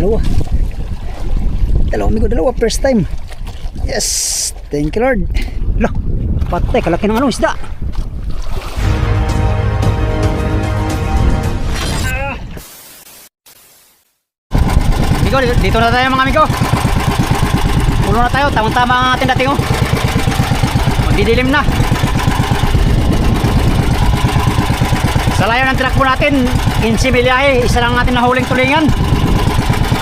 Dalawa amigo, dalawa. First time. Yes. Thank you Lord. Lah, patay. Kalaki ng ano, isda. Amigo, dito na tayo mga amigo. Pulo na tayo. Tamang-tama ang ating dating oh. Magdidilim na. Sa layo ng tinakbo natin 15 milyahe, isa lang natin nahuling tulingan.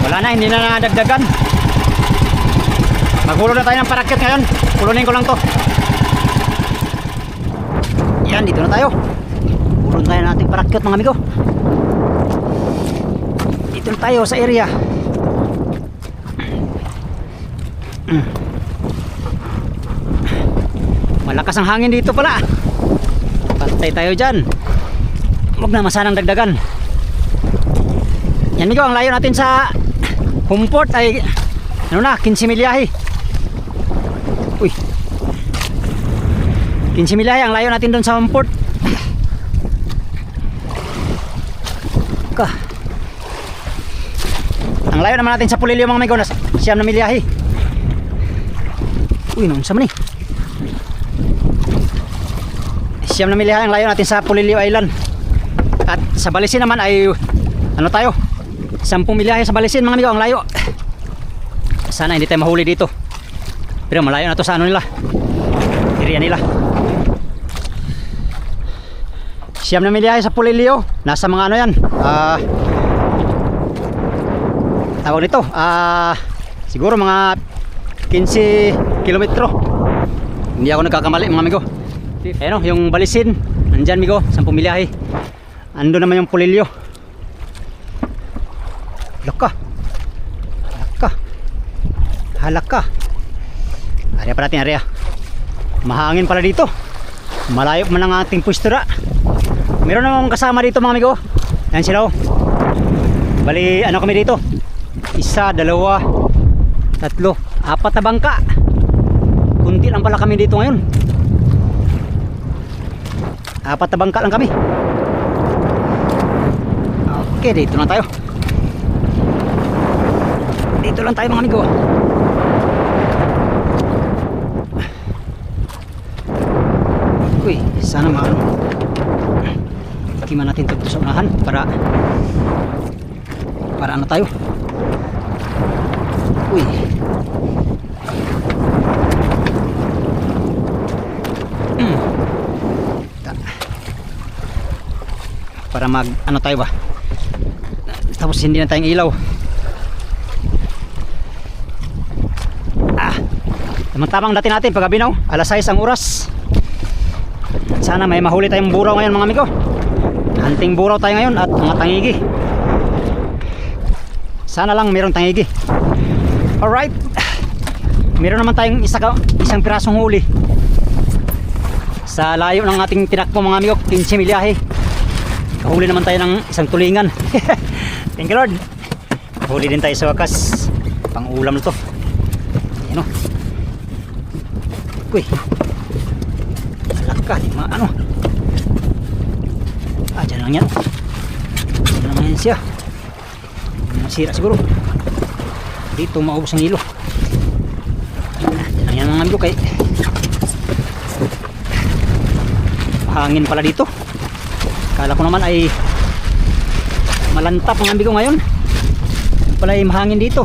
Wala na, hindi na nadagdagan. Magulo na tayo ng parakyat ngayon. Pulunin ko lang to. Yan, dito na tayo. Pulun tayo ng ating parakyat mga amigo. Dito na tayo sa area. Malakas ang hangin dito pala. Pantay tayo dyan. Huwag na masanang dagdagan. Yan amigo, ang layo natin sa home port ay ano na, 15 milyahe. Uy, 15 milyahe ang layo natin doon sa home port. Ang layo naman natin sa Pulilio mga amigo, na 9 na milyahe. Uy, noon sa mani 9 na milyahe ang layo natin sa Pulilio Island. At sa Balisin naman ay ano tayo, 10 milyahe sa Balisin mga amigo ang layo. Sana hindi tayo mahuli dito, pero malayo na to sa ano nila, area nila. 9 na milyahe sa Pulilio, nasa mga ano yan, tawag nito, siguro mga 15 kilometro. Hindi ako nagkakamali mga amigo. Ayan o, yung Balisin nandyan amigo, 10 milyahe. Ando naman yung Pulilio. Halaka. Area pa natin, area. Mahangin pala dito. Malayo man ang ating pwestera. Meron namang kasama dito mga amigo. Yan sila oh. Bali ano kami dito, 1, 2, 3, 4 na bangka. Kunti lang pala kami dito ngayon. 4 na bangka lang kami. Okay, dito na tayo. Dito lang tayo mga amigo. Uy, sana maano. Kiman natin ito sa unahan para ano tayo. Uy. Para mag ano tayo ba? Tapos hindi na tayong ilaw. Tamang dating natin paggabi na, alas 6 ang oras. Sana may mahuli tayong buraw ngayon mga amigo. Hunting buraw tayo ngayon at mga tangigi. Sana lang mayroong tangigi. Alright, meron naman tayong isang pirasong huli sa layo ng ating tinakbo mga amigo, 15 milyahe. Kahuli naman tayo ng isang tulingan. Thank you Lord. Huli din tayo sa wakas. Pang ulam na to. Ayan o. Uy, alaka, di ano. Dyan lang yan. Dyan lang yan siya. Masira siguro. Dito maubos ang ilo. Dyan lang yan mga amigo, kay hangin pala dito. Kala ko naman ay malantap ang amigo ngayon. Pala ay mahangin dito.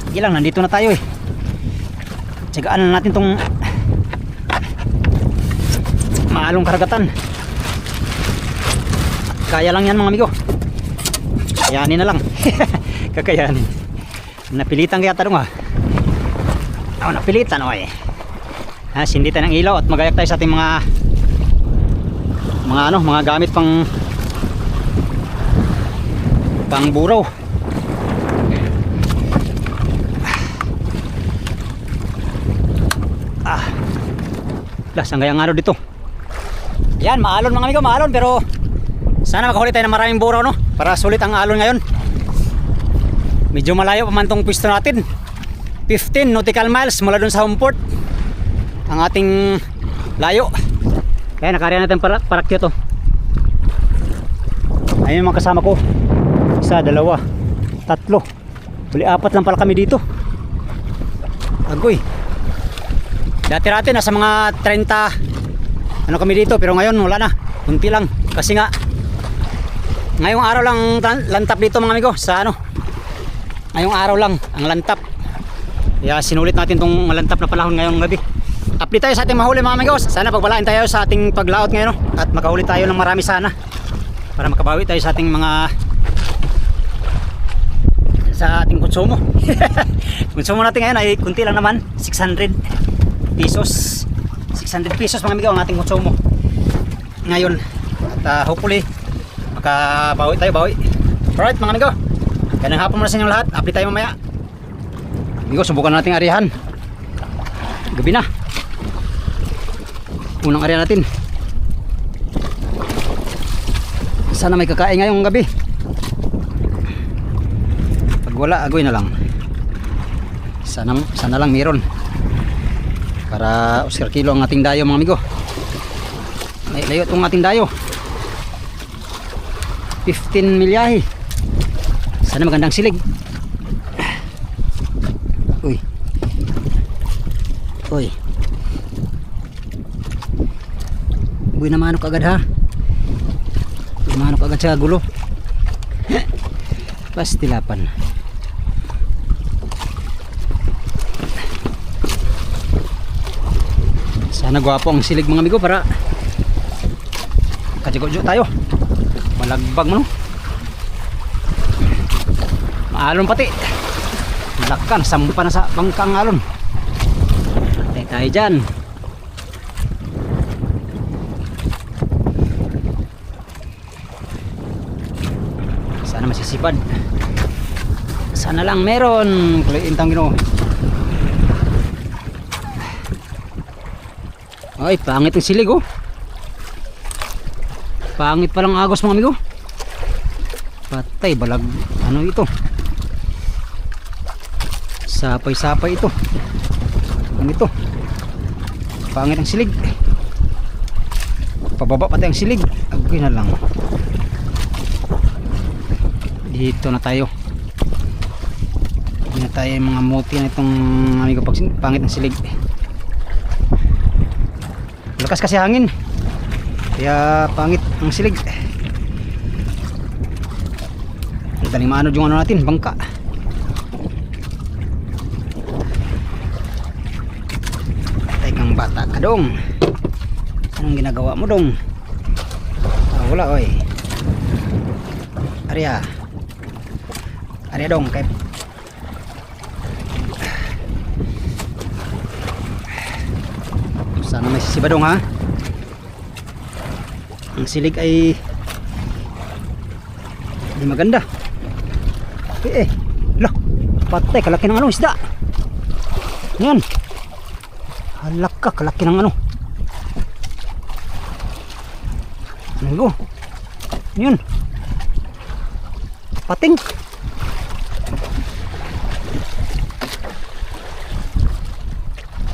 Sige lang, nandito na tayo eh. Tsagaan na natin tong maalong karagatan. Kaya lang yan mga amigo. Kayanin na lang. Kakayanin. Napilitan kaya tanong ha. Napilitan o eh. Sindi tayo ng ilaw at magayak tayo sa ating mga gamit pang buraw. Saan kaya ang araw dito? Yan, maalon mga amigo, maalon, pero sana makahuli tayo ng maraming buraw no, para sulit ang alon ngayon. Medyo malayo pa man tong pwesto natin, 15 nautical miles mula dun sa home port ang ating layo. Kaya nakariyan natin parakyat oh. Ayun yung mga kasama ko, 1, 2, Tatlo. Bali, 4 lang pala kami dito. Agoy. Dati-dati nasa mga 30 ano kami dito, pero ngayon wala na. Kunti lang kasi nga ngayong araw lang lantap dito mga amigo sa ano. Ngayong araw lang ang lantap. Kaya sinulit natin tong malantap na panahon ngayong gabi. Update tayo sa ating mahuli mga amigos. Sana pagbalaan tayo sa ating paglaot ngayon, no? At makahuli tayo ng marami sana. Para makabawi tayo sa ating mga sa ating konsumo. Konsumo natin ngayon ay kunti lang naman, 600 pesos. 600 pesos mga amigo ang ating konsumo ngayon. At hopefully makabawi tayo, bawi. Alright mga amigo. Ganang hapon muna sa inyong lahat. Update tayo mamaya. Amigo, subukan natin arihan. Gabi na. Unang area natin. Sana may kakain ngayong gabi. Pag wala, agoy na lang. Sana lang meron. Para Oscar kilo ang ating dayo mga amigo. May layo itong ating dayo. 15 milyahe. Sana magandang silig. Uy. Uy. Uy, namanok agad ha. Namanok agad sa gulo. Pastilapan. Sana gwapo ang silig mga amigo para kajigo-jigo tayo. Malagbag mo no. Maalon pati. Lakan, sampa na sa bangkang alon. Patay tayo dyan. Sana masisipad. Sana lang meron. Kuliin tang Ginoo. Ay, pangit ang silig oh. Pangit palang agos mga amigo. Patay, balag. Ano ito? Sapay-sapay ito. Ano ito? Pangit ang silig. Pababa pati ang silig. Agay na lang. Dito na tayo. Hindi na tayo mga muti na itong amigo pag pangit ang silig. Lakas kasi hangin. Kaya pangit ang silig. Daling maanod yung ano natin, bangka. Patay kang bata ka dong. Anong ginagawa mo dong? Wala oy. Arya. Arya dong kay. Sana may sisibadong ha. Ang silig ay hindi maganda. Lah, patay, kalaki ng ano isda. Yan. Halak ka, kalaki ng ano. Ano? Yan. Pating.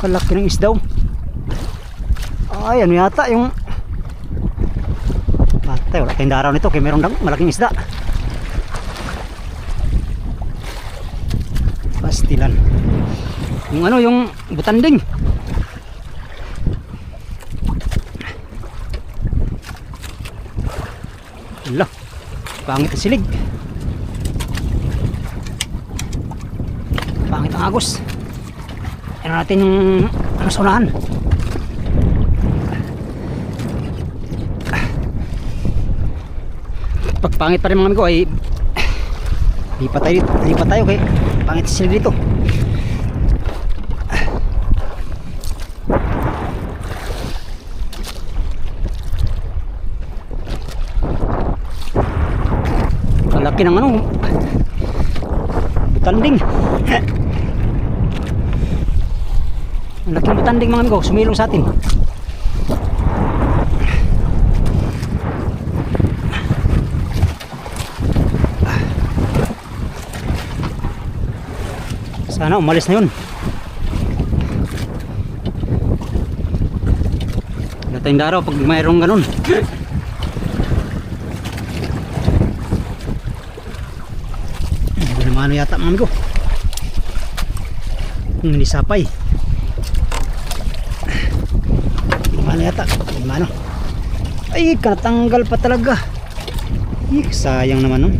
Kalaki ng isda. Ay, ano yata yung patay, wala tayong daraw nito kaya meron malaking isda. Pastilan. Yung ano, yung butanding. Ala, pangit ang silig. Pangit ang agos. Ano natin yung ano sa unahan. Pag pangit pa rin mga amigo ay lipat tayo kay pangit sila dito. Kalaki ng ano butanding. Ang laking butanding mga amigo, sumilong sa atin. Sana umalis na yun. Wala tayong daraw pag mayroong ganun. Binamano yata mga amigo. Kung hindi sapay. Binamano yata. Binamano. Ay, katanggal pa talaga. Ay, sayang naman nun.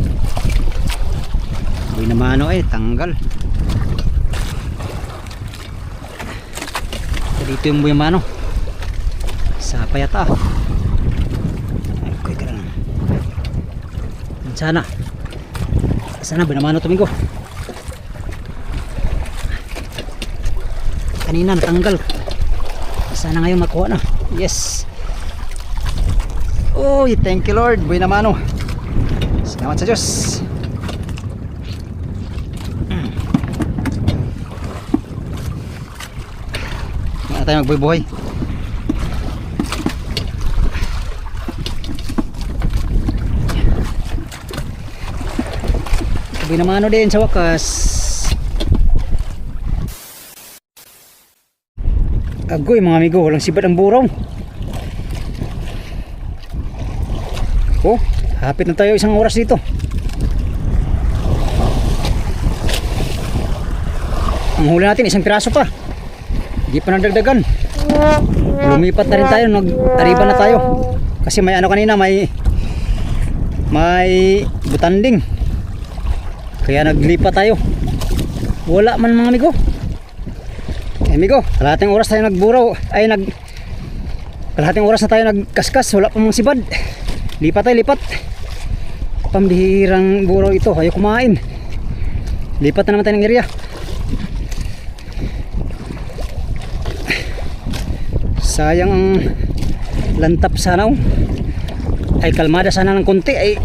Binamano ay tanggal. Dito yung binamano. Sapay yata. Ay, kuy ka lang. Sana binamano tumigo. Kanina natanggal. Sana ngayon makuha na. Yes. Oh, thank you Lord. Binamano. Salamat sa Diyos. Wala tayo magbuhay-buhay. Binamano din sa wakas. Agoy mga amigo, walang sibad ang burong. Oh, hapit na tayo isang oras dito. Ang huli natin isang piraso pa. Hindi pa nadagdagan. Lumipat na rin tayo, nag-ariba na tayo. Kasi may ano kanina, may butanding. Kaya naglipat tayo. Wala man mga amigo. Amigo, kalahating oras tayo nagburaw. Kalahating oras na tayo nagkaskas. Wala pa mga sibad. Lipat tayo, lipat. Pambihirang buraw ito. Ayaw kumain. Lipat na naman tayo ng area. Sayang ang lantap sana. Ay kalmada sana ng konti. Ay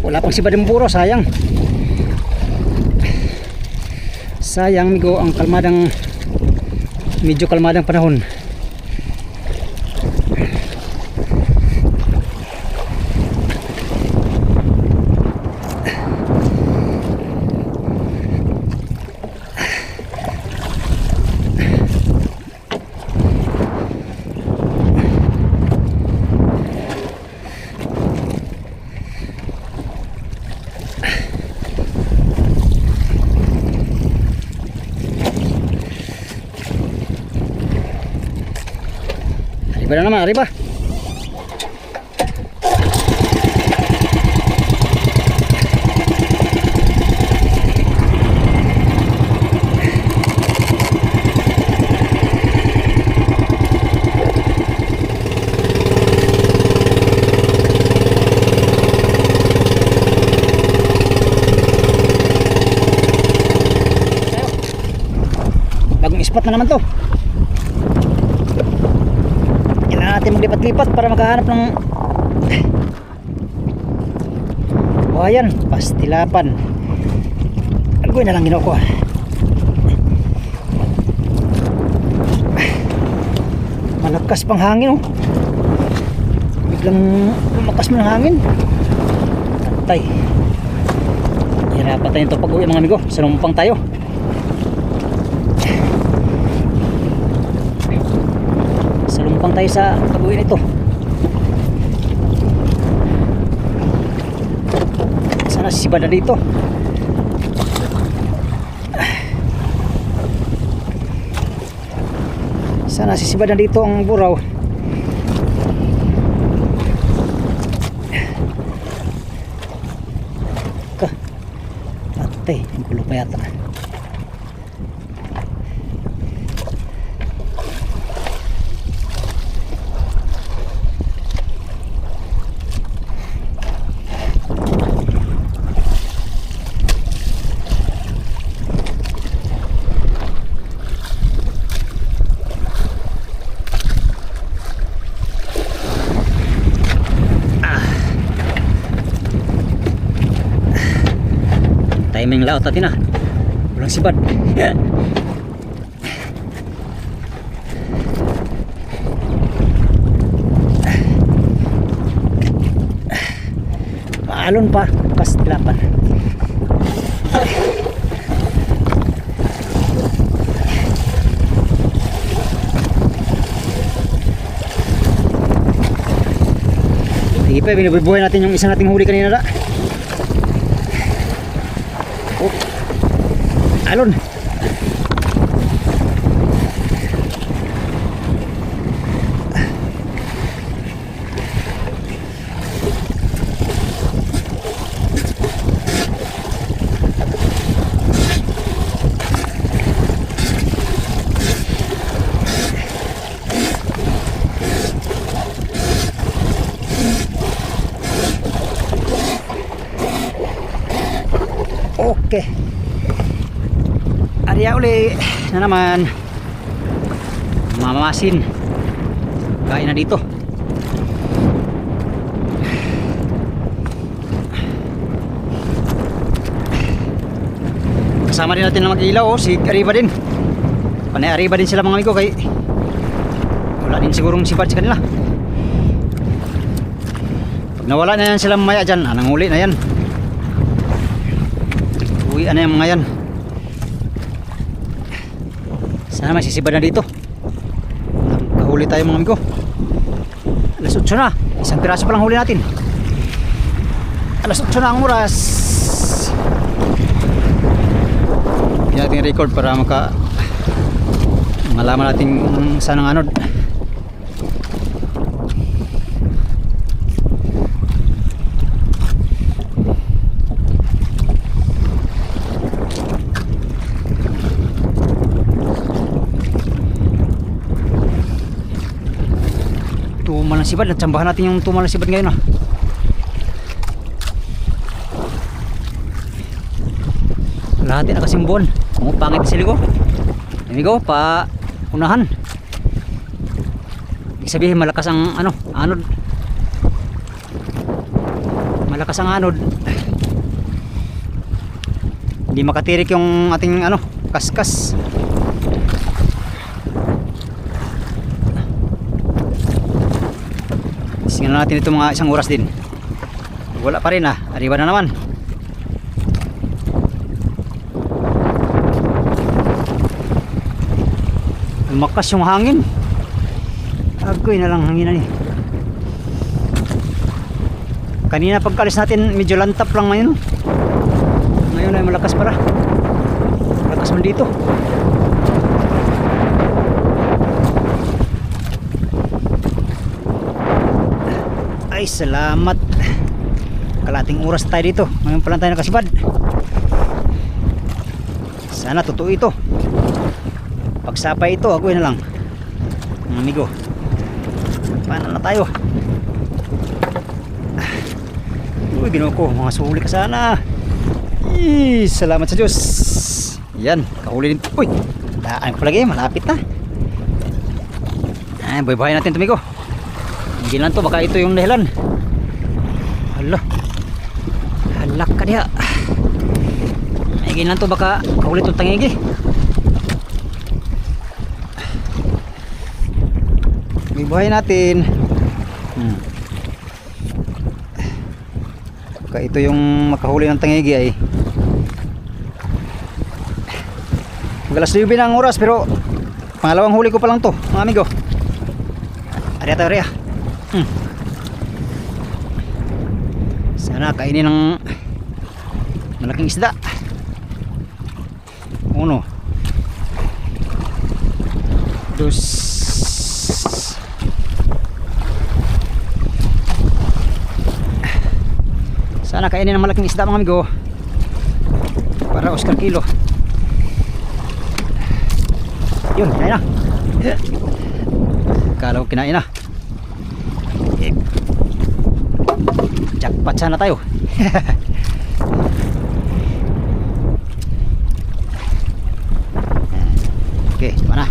wala pang sibad ng buraw. Sayang. Sayang amigo ang medyo kalmadang panahon. Arriba na naman, arriba. Bagong spot na naman to. Natin maglipat-lipat para makahanap ng buhayan, pastilapan. Agoy na lang ginawa ko. Malakas pang hangin, oh. Biglang lumakas mo ng hangin. Tantay. Hirapan tayo ito pag-uwi mga amigo. Sanumpang tayo. Salumpang tayo sa pag-uwi nito. Sana sisibad na dito. Sana sisibad na dito ang buraw. Patay, ang gulo pa yata. Timing laot natin ah. Walang sibad. Maalon pa, pastilapan. Sige pa, binubuhay natin yung isa nating huli kanina na. Oh. alon. Okay. Ariya uli na naman. Mamamasin. Kain na dito. Kasama din natin na mag-ilaw, oh, si Arriba din. Panay Arriba din sila mga amigo, kay wala din sigurong sipad sa kanila. Pag nawala na yan sila mamaya dyan, anong huli na yan. Uwi na yung mga yan. Sana may sisibad na dito. Kahuli tayo mga amigo. Alas 8 na. Isang piraso pa lang huli natin. Alas 8 na ang oras. Hindi natin record para malaman natin saan ang anod. Tumalang sibad, natsambahan natin yung tumalang sibad ngayon ah. Lahat na kasimbon. Kung pangit siligo, amigo, pa unahan. Ibig sabihin malakas ang anod. Malakas ang anod. Hindi makatirik yung ating kaskas. Tingnan natin ito mga isang oras din. Wala pa rin ah. Arriba na naman. Lumakas yung hangin. Agoy na lang hanginan eh. Kanina pagkalis natin medyo lantap lang ngayon. Ngayon ay malakas para. Malakas man dito. Ay salamat. Kalating oras tayo dito. Ngayon pa lang tayo nakasibad. Sana totoo ito. Pagsapay ito, agoy na lang mga amigo. Paano na tayo? Uy, ginawa ko mga suhuli ka sana. Salamat sa Diyos. Yan, kahuli din. Uy, daan ko lagi, malapit na. Buhay natin ito amigo. Hindi lang to, baka ito yung dahilan. Hala, halak ka diha. Hindi lang to, baka kahuli itong tangigi. Buhay natin. Baka ito yung makahuli ng tangigi ay. Magalas 9 na ang oras pero pangalawang huli ko pa lang to mga amigo. Ariya tayo ariya. Sana kainin ng malaking isda. Uno, dos, sana kainin ng malaking isda mga amigo para Oscar kilo. Yun, kinain na. Kala ko kinain na. Jackpot sana tayo. Okay, mana?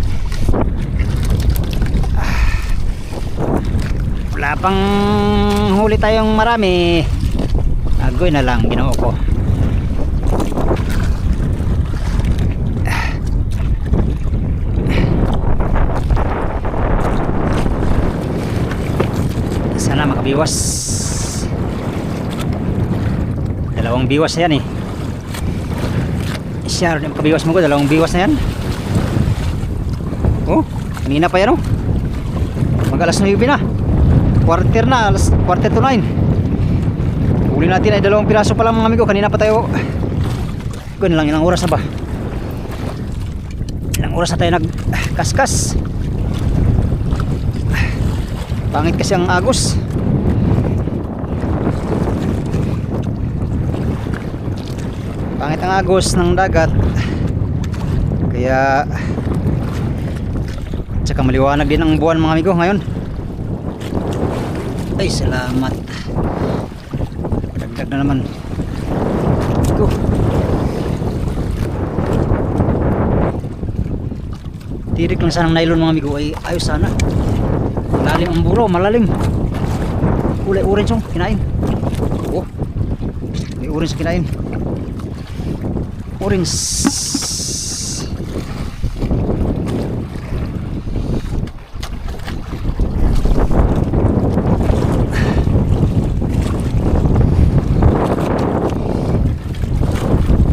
Wala pang huli tayong marami. Agoy na lang ginawa ko. Sana makabiwas. Dalawang biwas na yan eh. Siya rin makabiwas mo ko. Dalawang biwas na yan. Oh, kanina pa yan oh. Mag alas 9 na. Quarter na, quarter to 9. Huli natin ay dalawang piraso pa lang mga amigo. Kanina pa tayo. Kung lang ilang oras na ba? Ilang oras na tayo nagkaskas. Pangit kasi ang agos. Pangit ang agos ng dagat. Kaya tsaka maliwanag din ang buwan mga amigo ngayon. Ay salamat. Dagdag na naman. Ito. Tirik lang sana ng nylon mga amigo. Ay ayos sana. Malalim ang buro, malalim. Kulay orange yung kinain. Oh. May orange kinain. Orange.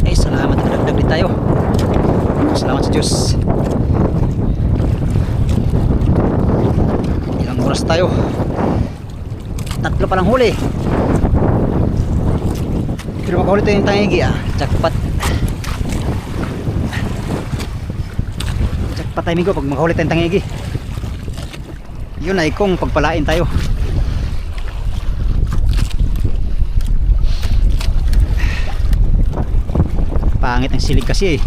Ay salamat, nagdagdag din tayo. Salamat sa Diyos. Ilang oras tayo? 3 pa lang huli. Pero makahuli tayo yung tangigi jackpot. Jackpot tayo amigo pag makahuli tayo yung tangigi. Yun ay kung pagpalain tayo. Pangit ang silig kasi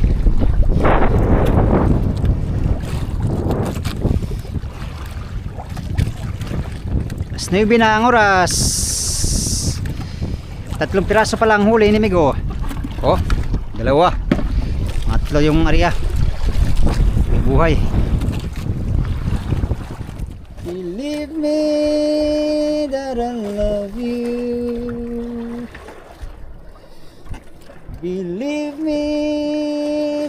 Alas 9 na ang oras. 3 piraso pa lang huli ni Migo. Oh, 2. 3 yung area. May buhay. Believe me that I love you. Believe me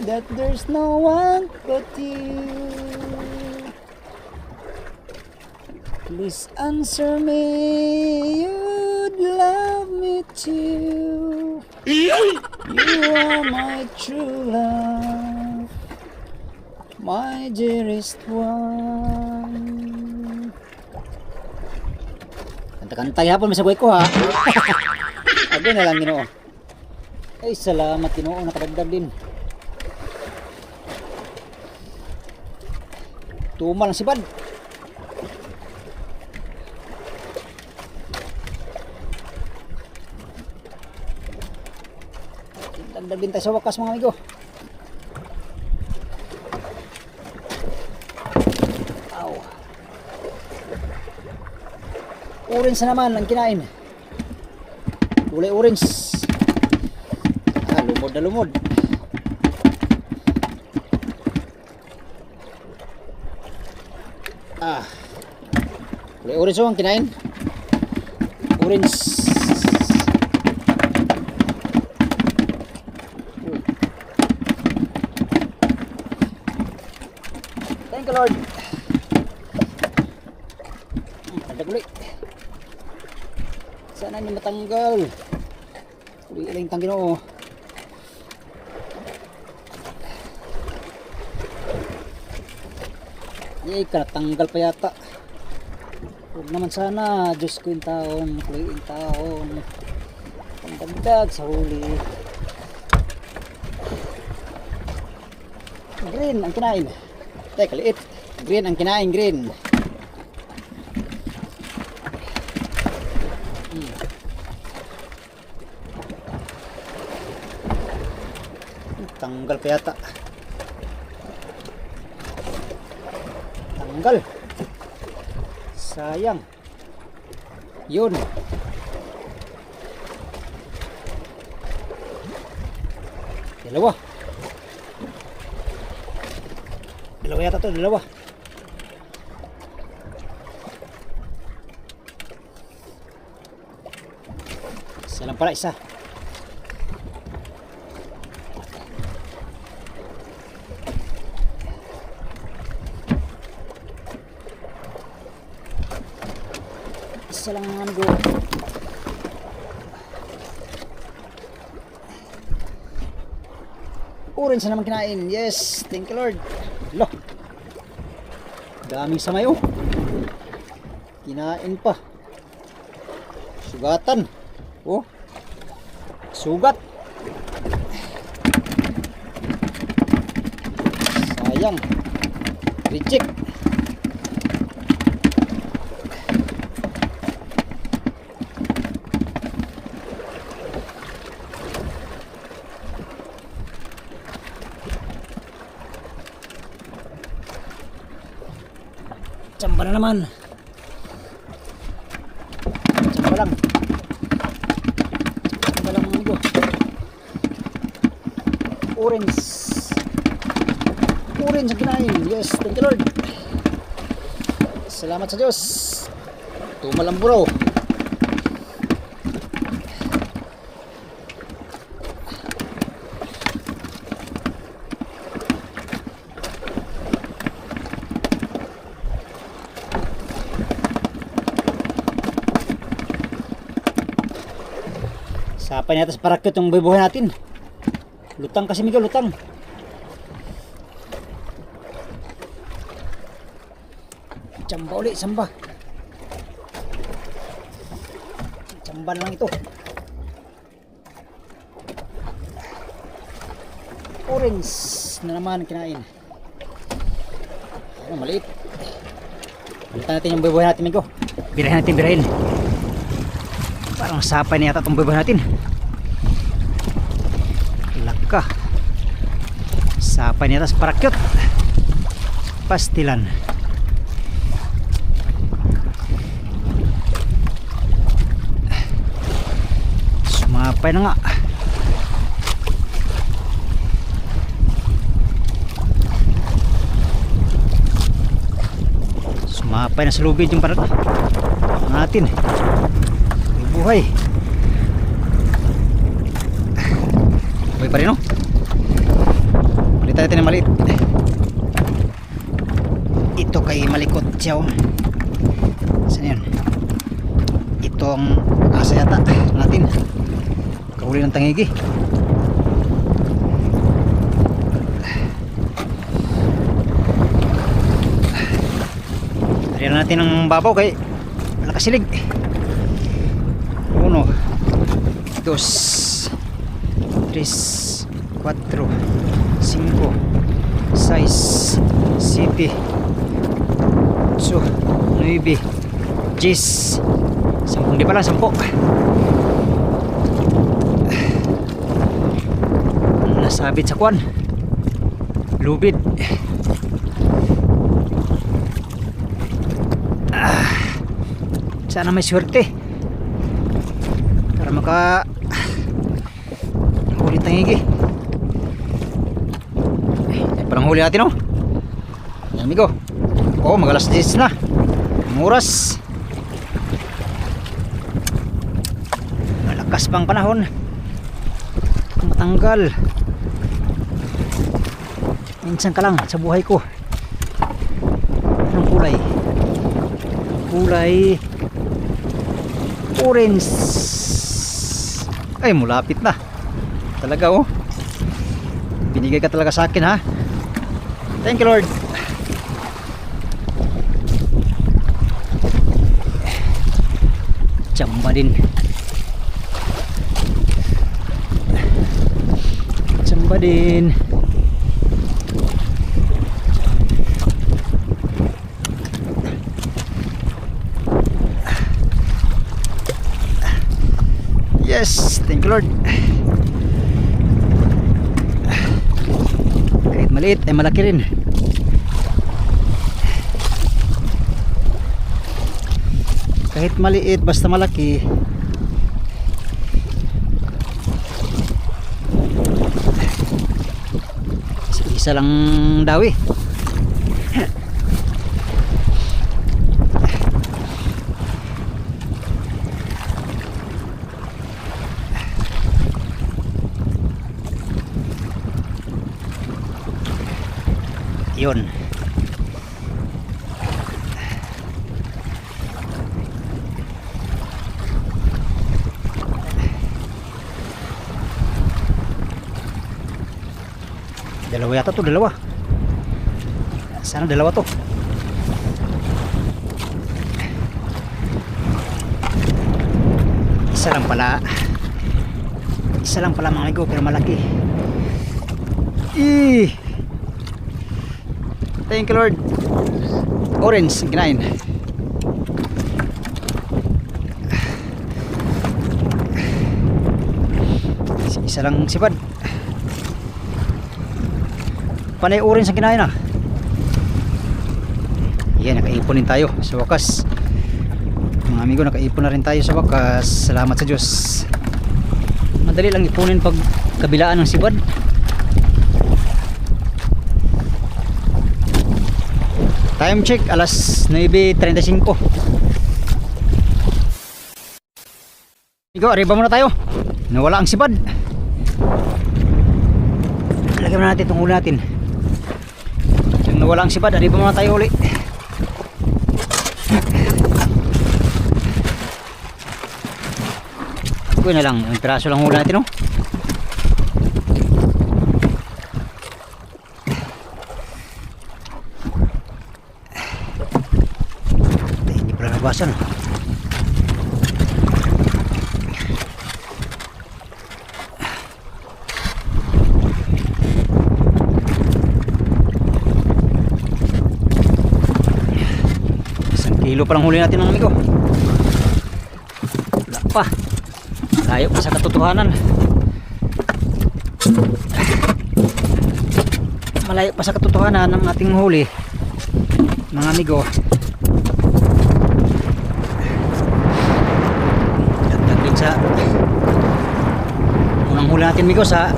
that there's no one but you. Please answer me, you'd love me too. You are my true love, my dearest one. Kanta-kantay hapon, masagway ko ha. Aga na lang Ginoo. Ay salamat Ginoo, nakadagdag din. Tumal ang sibad. Dagdag din tayo sa wakas mga amigo. Aw. Orange na naman ang kinain. Kulay orange. Lumod na lumod. Kulay orange ang kinain. Orange. Thank you Lord. Tagdag ulit. Sana hindi matanggal. Ulit lang tang Ginoo. Yay, katanggal pa yata. Huwag naman sana. Diyos ko yung taon. Kulit yung taon. Pagdagdag sa huli. Green ang kinain. Teka, liit. Green ang kinain, green. Tanggal pa yata. Tanggal. Sayang. Yun. Dalawa. Dalawa yata to, dalawa. Isa lang pala, isa. Isa lang ang go. Orange na naman kinain. Yes, thank you Lord. Loh, daming samayo. Kinain pa. Sugatan. Oh, sugat. sayang. Reject. Tsamba na naman. Tsamba lang. Tsamba lang mga amigo. Orange. Orange ang kinain. Yes, thank you Lord. Salamat sa Diyos. Tumalamburaw. Sapay natin sa parakit yung buhay natin. Lutang kasi Miguel, lutang. Tsamba ulit, samba. Tsamba na lang ito. Orange na naman kinain. Ano, maliit. Balitan natin yung buhay natin Miguel. Birahin natin, birahin. Parang sapay na yata itong buhay natin. Laka. Sapay na yata sa parakyot. Pastilan. Sumapay na nga. Sumapay na sa lubid yung parakyot natin. Buhay. Buhay pa rin no? Palitan natin ng maliit. Ito kay malikot siya oh. Saan yun? Ito ang asa yata natin. Kahuli ng tangigi. Tarihan natin ng babaw kay nakasilig. 1, 2, 3, 4, 5, 6, 7, 8, 9, 10. 10 di pala, 10. Nasabit sa kwan. Lubid. Sana may swerte. Para maka huli tangigi. Parang huli natin oh. Yan amigo. Oh, magalas 10 na. Ang oras. Malakas pang panahon. Matanggal. Minsan ka lang sa buhay ko. Anong kulay? Kulay orange. Ay, mulapit na. Talaga oh. Binigay ka talaga sa akin ha. Thank you Lord. Tsamba din. Tsamba din. Yes, thank you Lord. Kahit maliit ay malaki rin. Kahit maliit basta malaki. Isa lang dawi. Yun. Dalawa yata to, dalawa. Sana dalawa to. Isa lang pala. Isa lang pala mga amigo, pero malaki. Thank you Lord. Orange, kinain. Isa lang sipad. Panay orange ang kinain ah. Yan, nakaipon din tayo sa wakas. Mga amigo, nakaipon na rin tayo sa wakas. Salamat sa Diyos. Madali lang ipunin pag kabilaan ng sipad. Time check, alas 9:35. Amigo, arriba muna tayo. Nawala ang sipad. Lagyan na natin itong huli natin. Yung nawala ang sipad, arriba muna tayo uli. Kuya na lang, yung piraso lang huli natin, no? Ay, hindi pala nabasan, no? Kilo pa lang huli natin ng amigo. Wala pa. Layo pa sa katotohanan. Malayo pa sa katotohanan ng ating huli, mga amigo. Dagdag din sa unang huli natin, amigo, sa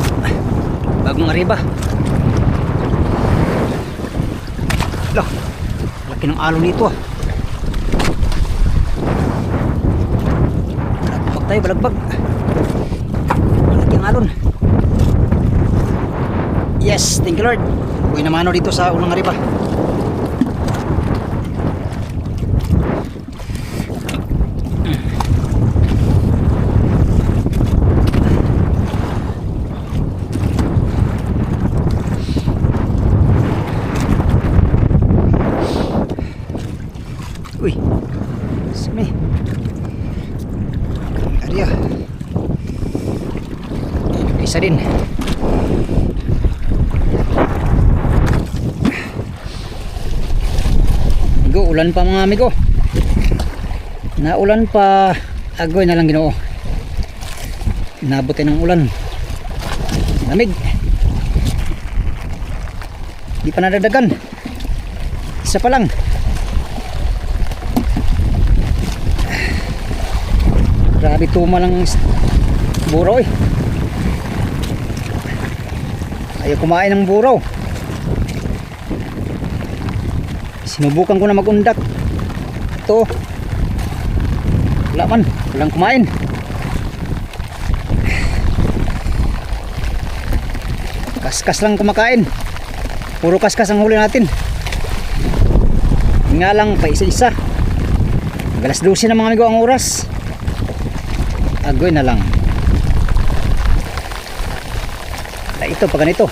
bagong arriba. Lah, laki ng alon nito ah. Tayo balagbag. Malaki ang alon. Yes, thank you Lord. Uy namano dito sa unang ariba. Uy, sumi. Ariya. Isa din. Amigo, ulan pa mga amigo. Naulan pa. Agoy na lang Ginoo. Inabutin ng ulan. Lamig. Di pa nadagdagan. Isa pa lang. Grabe tuma lang buraw eh. Ayaw kumain ng buraw. Sinubukan ko na magundak. Ito. Wala man. Walang kumain. Kaskas lang kumakain. Puro kaskas ang huli natin. Nga lang pa isa-isa. Alas 12 na mga amigo ang oras. Agoy na lang. Ito pa ganito.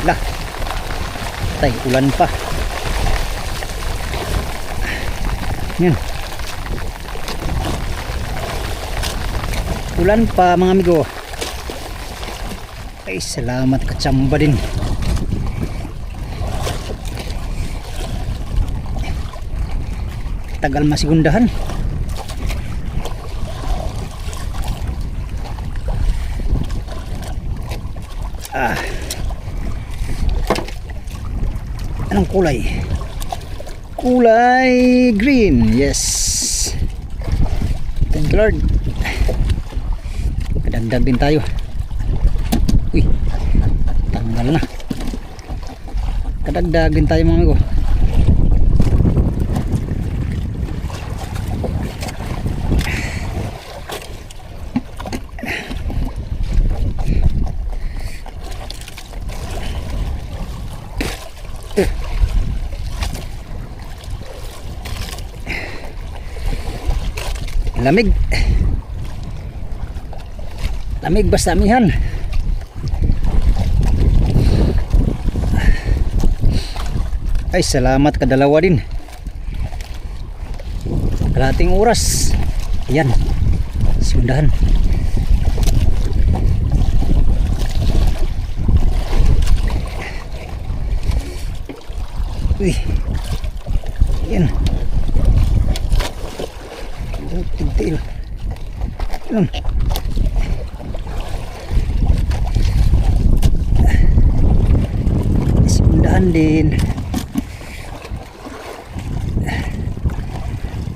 Lah. Tay, ulan pa. Yan. Ulan pa mga amigo. Ay, salamat katsamba din. Tagal masigundahan. Anong kulay? Kulay green. Yes. Thank you Lord. Kadagdag din tayo. Uy, tanggal na. Kadagdag din tayo mga amigo. Lamig. Lamig basta amihan. Ay, salamat kadalawa din. Kalating oras. Ayan. Sundahan. Uy. Yan. Tigtil. Yan. Sindahan din.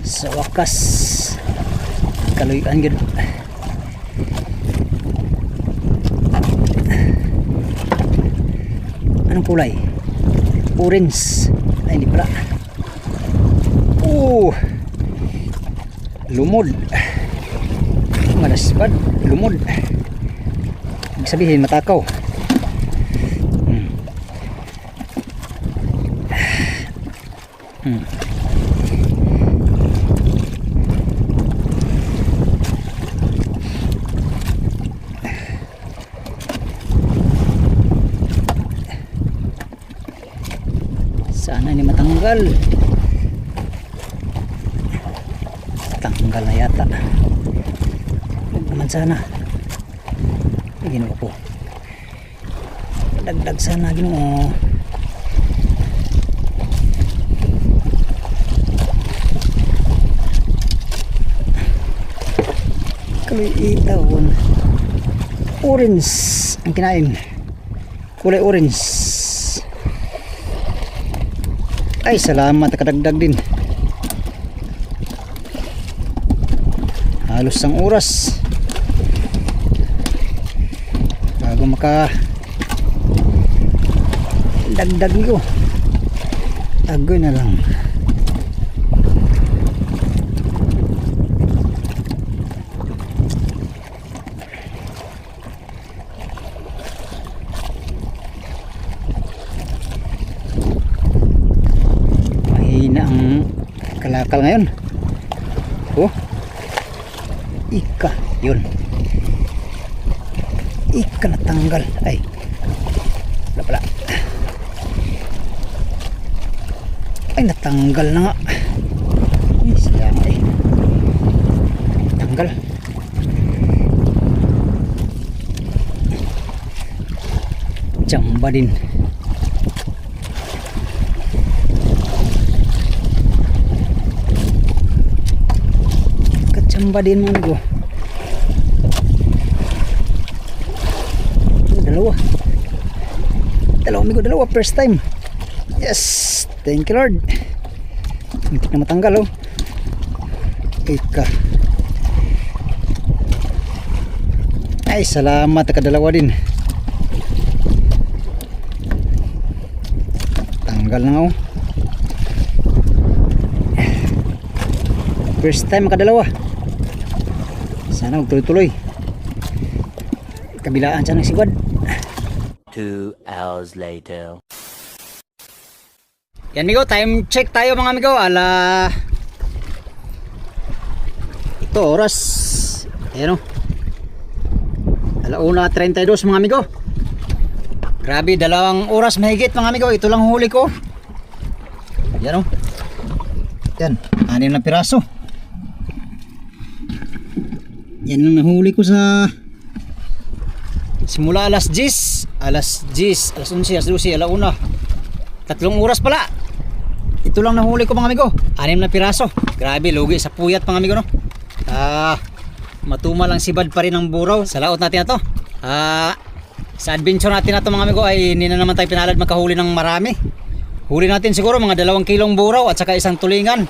Sa wakas kaluyan gid. Anong kulay? Orange. Ay, hindi pala. Oh, lumod. Malaspad, lumod. Ibig sabihin matakaw. Sana ini matanggal. Tanggal na yata. Huwag naman sana. Ginoo po. Dagdag sana, Ginoo. Kulay itawon. Orange ang kinain. Kulay orange. Ay, salamat, nakadagdag din. Halos isang oras bago maka dagdag ko. Agoy na lang. Mahina ang kalakal ngayon. Oh, ika, yun. Ika natanggal. Ay, wala pala. Ay, natanggal na nga. Ay, sayang eh. Natanggal. Jamba din. Kachamba din mga amigo. Dalawa amigo, dalawa. First time. Yes, thank you Lord. Hindi na matanggal oh. Ika. Ay, salamat, nakadalawa din. Tanggal na nga oh. First time makadalawa. Sana magtuloy-tuloy. Kabilaan siya ng sigwad. 2 hours later. Yan amigo, time check tayo mga amigo. Ito oras. Ayan o. 1:32 mga amigo. Grabe, 2 oras mahigit mga amigo. Ito lang huli ko. Yan o. Yan, 6 na piraso. Yan lang nahuli ko sa simula alas 10, alas 11, alas 12, alas 1. 3 oras pala. Ito lang nahuli ko mga amigo. 6 na piraso. Grabe, lugi sa puyat mga amigo no. Matuma lang sibad pa rin ang buraw. Sa laot natin na to. Sa adventure natin na to mga amigo ay hindi na naman tayo pinalad makahuli ng marami. Huli natin siguro mga 2 kilong buraw at saka 1 tulingan.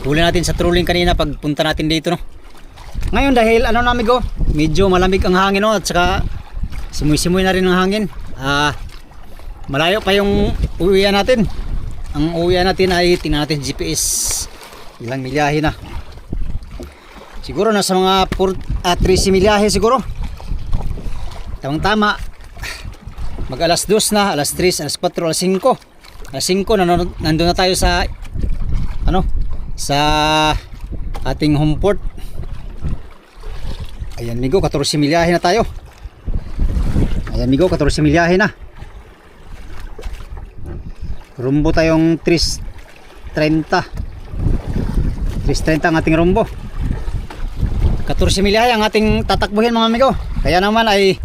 Huli natin sa trolling kanina pagpunta natin dito no. Ngayon dahil ano na amigo, medyo malamig ang hangin no, at saka simoy-simoy na rin ang hangin. Malayo pa yung uwian natin. Ang uwian natin ay tingnan natin GPS. Ilang milyahe na. Siguro nasa mga 13 milyahe siguro. Tamang tama. Mag alas 2 na, alas 3, alas 4, alas 5. Alas 5 nandun na tayo sa ano, sa ating home port. Ayan migo, 14 milyahe na tayo. Ayan migo, 14 milyahe na. Rumbo tayong 330. 330 ang ating rumbo. 14 milyahe ang ating tatakbuhin mga amigo. Kaya naman ay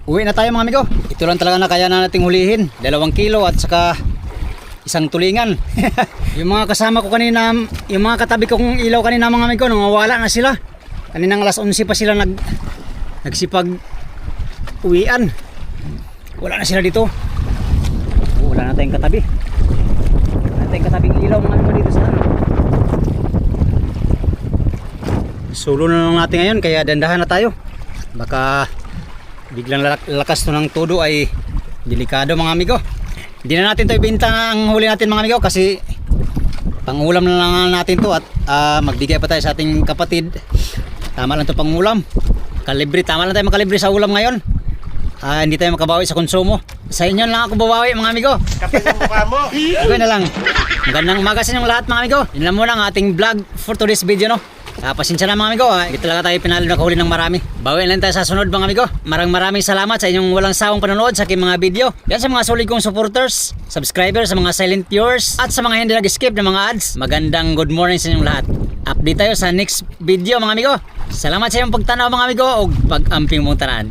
uwi na tayo mga amigo. Ito lang talaga na kaya na nating hulihin. 2 kilo at saka isang tulingan. Yung mga kasama ko kanina, yung mga katabi kong ilaw kanina mga amigo, nawawala na sila. Kaninang alas 11 pa sila nagsipag uwian. Wala na sila dito. Wala na tayong katabi. Wala na tayong katabing ilaw mga amigo dito sa ano. Solo na lang natin ngayon kaya dandahan na tayo. Baka biglang lakas to ng todo ay delikado mga amigo. Hindi na natin to ibenta ang huli natin mga amigo kasi pangulam na lang natin to at magbigay pa tayo sa ating kapatid. Tama lang to pangulam. Kalibre, tama lang tayo makalibre sa ulam ngayon. Hindi tayo makabawi sa konsumo. Sa inyo lang ako babawi mga amigo. Kapit ang mukha mo. Okay na lang. Magandang umaga sa inyong lahat mga amigo. Yun lang muna ang ating vlog for today's video no. Pasensya na mga amigo, hindi talaga tayo pinalo na kahuli ng marami. Bawiin lang tayo sa sunod mga amigo. Maraming salamat sa inyong walang sawang panonood sa aking mga video. Yan sa mga solid kong supporters, subscribers, sa mga silent viewers, at sa mga hindi nag-skip ng mga ads. Magandang good morning sa inyong lahat. Update tayo sa next video mga amigo. Salamat sa inyong pagtanaw mga amigo o pag-amping mong tanan.